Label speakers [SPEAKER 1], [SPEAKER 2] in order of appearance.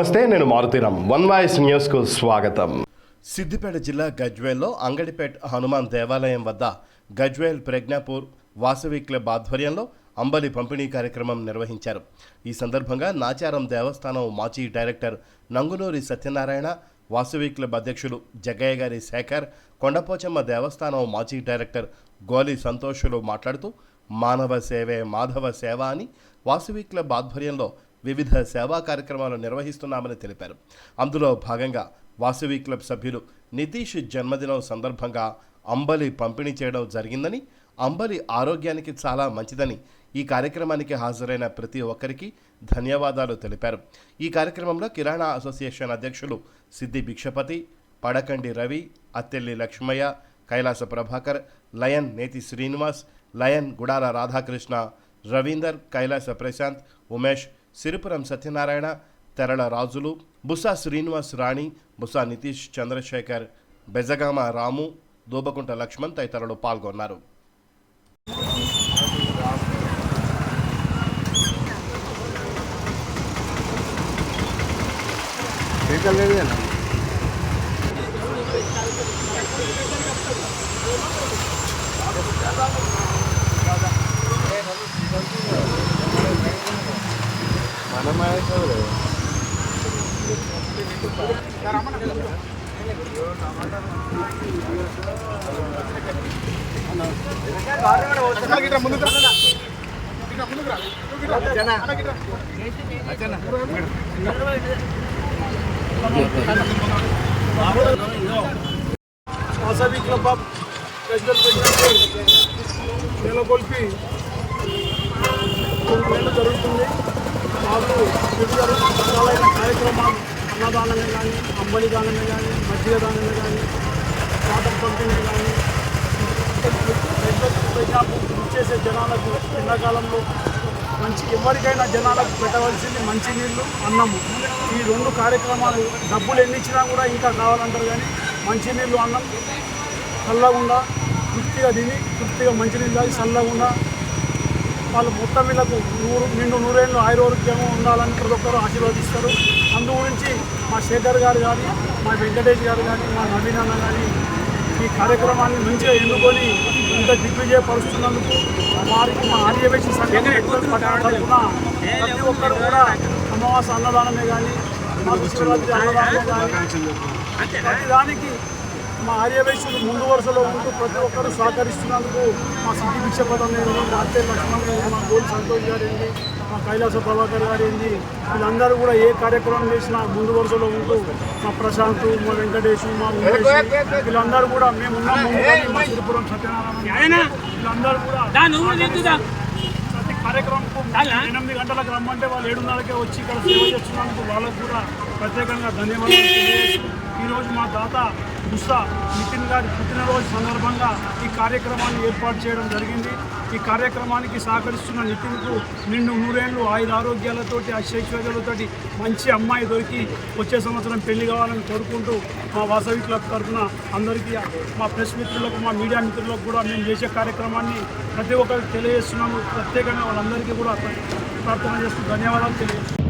[SPEAKER 1] నమస్తే, నేను Maruthi Ram. One voice న్యూస్కు స్వాగతం. సిద్దిపేట జిల్లా గజ్వేల్లో అంగడిపేట్ హనుమాన్ దేవాలయం వద్ద గజ్వేల్ ప్రజ్ఞాపూర్ వాసవి క్లబ్ ఆధ్వర్యంలో అంబలి పంపిణీ కార్యక్రమం నిర్వహించారు. ఈ సందర్భంగా నాచారం దేవస్థానం మాజీ డైరెక్టర్ నంగునూరి సత్యనారాయణ, వాసవి క్లబ్ అధ్యక్షులు జగ్గయ్య గారి శేఖర్, కొండపోచమ్మ దేవస్థానం మాజీ డైరెక్టర్ గోలి సంతోషులు మాట్లాడుతూ మానవ సేవే మాధవ సేవ అని వాసవి క్లబ్ ఆధ్వర్యంలో వివిధ సేవా కార్యక్రమాలు నిర్వహిస్తున్నామని తెలిపారు. అందులో భాగంగా వాసవి క్లబ్ సభ్యులు నితీష్ జన్మదినం సందర్భంగా అంబలి పంపిణీ చేయడం జరిగిందని, అంబలి ఆరోగ్యానికి చాలా మంచిదని ఈ కార్యక్రమానికి హాజరైన ప్రతి ఒక్కరికి ధన్యవాదాలు తెలిపారు. ఈ కార్యక్రమంలో కిరాణా అసోసియేషన్ అధ్యక్షులు సిద్ది భిక్షపతి, పడకండి రవి, అత్తెల్లి లక్ష్మయ్య, కైలాస ప్రభాకర్, లయన్ నేతి శ్రీనివాస్, లయన్ గుడాల రాధాకృష్ణ, రవీందర్, కైలాస ప్రశాంత్, ఉమేష్, సిరిపురం సత్యనారాయణ, తెరళ రాజులు, బుసా శ్రీనివాస్ రాణి, బుసా నితీష్ చంద్రశేఖర్, బెజగామ రాము, దూబకుంట లక్ష్మణ్ తదితరులు పాల్గొన్నారు.
[SPEAKER 2] వాసవి క్లబ్ ఆఫ్ నెలకొల్పి 9 ఏళ్ళు జరుగుతుంది. మాకు వివిధ రకాలైన కార్యక్రమాలు, అన్నదానమే కానీ, అంబలి దానమే కానీ, మజ్జిగ దానమే కానీ, వాటర్ పంపిణీ కానీ, ఇచ్చేసే జనాలకు ఎండాకాలంలో ఎవరికైనా జనాలకు పెట్టవలసింది మంచినీళ్ళు, అన్నము. ఈ 2 కార్యక్రమాలు డబ్బులు ఎన్ని ఇచ్చినా కూడా ఇంకా కావాలంటారు, కానీ మంచినీళ్ళు, అన్నం చల్లకుండా తృప్తిగా తిని తృప్తిగా మంచినీళ్ళు తాగి చల్లకుండా వాళ్ళు మొత్తం వీళ్ళకు నిండు 100 ఏళ్ళు ఆయురోగ్యము ఉండాలని ప్రతి ఒక్కరు ఆశీర్వదిస్తారు. అందు గురించి మా శేఖర్ గారు కానీ, మా వెంకటేష్ గారు కానీ, మా నవీన్ అన్న కానీ ఈ కార్యక్రమాన్ని మంచిగా ఎన్నుకొని ఇంత దిగ్విజయపరుస్తున్నందుకు వారికి మా ఆర్యవేక్ష సంఘం తరఫున ప్రతి ఒక్కరు కూడా అమావాస అన్నదానమే కానీ, మాకు శివరాత్రి అన్నదానమే కానీ ప్రతిదానికి మా ఆర్యవేశ్యులు ముందు వరుసలో ఉంటూ ప్రతి ఒక్కరు సహకరిస్తున్నందుకు మా సిద్ధి భిక్షపతి ఏంటి, మా అత్తయ్య లక్ష్మణ్ గారు, మా గోలి సంతోష్ గారు ఏంటి, మా కైలాస ప్రభాకర్ గారు ఏంటి, వీళ్ళందరూ కూడా ఏ కార్యక్రమం చేసినా ముందు వరుసలో ఉంటూ మా ప్రశాంత్, మా వెంకటేష్, మా ఉమేష్, వీళ్ళందరూ కూడా మేమున్నాం. మా సిరిపురం సత్యనారాయణ వీళ్ళందరూ కూడా ప్రతి కార్యక్రమంకు 8 గంటలకు రమ్మంటే వాళ్ళు 7:30కే వచ్చి ఇక్కడ సేవ చేస్తున్నందుకు వాళ్ళకు కూడా ప్రత్యేకంగా ధన్యవాదాలు తెలియజేస్తూ ఈరోజు మా తాత బుస్సా నితిన్ గారి పుట్టినరోజు సందర్భంగా ఈ కార్యక్రమాన్ని ఏర్పాటు చేయడం జరిగింది. ఈ కార్యక్రమానికి సహకరిస్తున్న నితిన్కు నిండు 100 ఏళ్ళు ఆయుర ఆరోగ్యాలతోటి, ఐశ్వర్యాలతోటి మంచి అమ్మాయి దొరికి వచ్చే సంవత్సరం పెళ్లి కావాలని కోరుకుంటూ మా వాసవి క్లబ్ తరఫున అందరికీ, మా ప్రెస్ మిత్రులకు, మా మీడియా మిత్రులకు కూడా మేము చేసే కార్యక్రమాన్ని ప్రతి ఒక్కరికి తెలియజేస్తున్నాము. ప్రత్యేకంగా వాళ్ళందరికీ కూడా ప్రార్థన చేస్తూ ధన్యవాదాలు తెలియజేస్తున్నాము.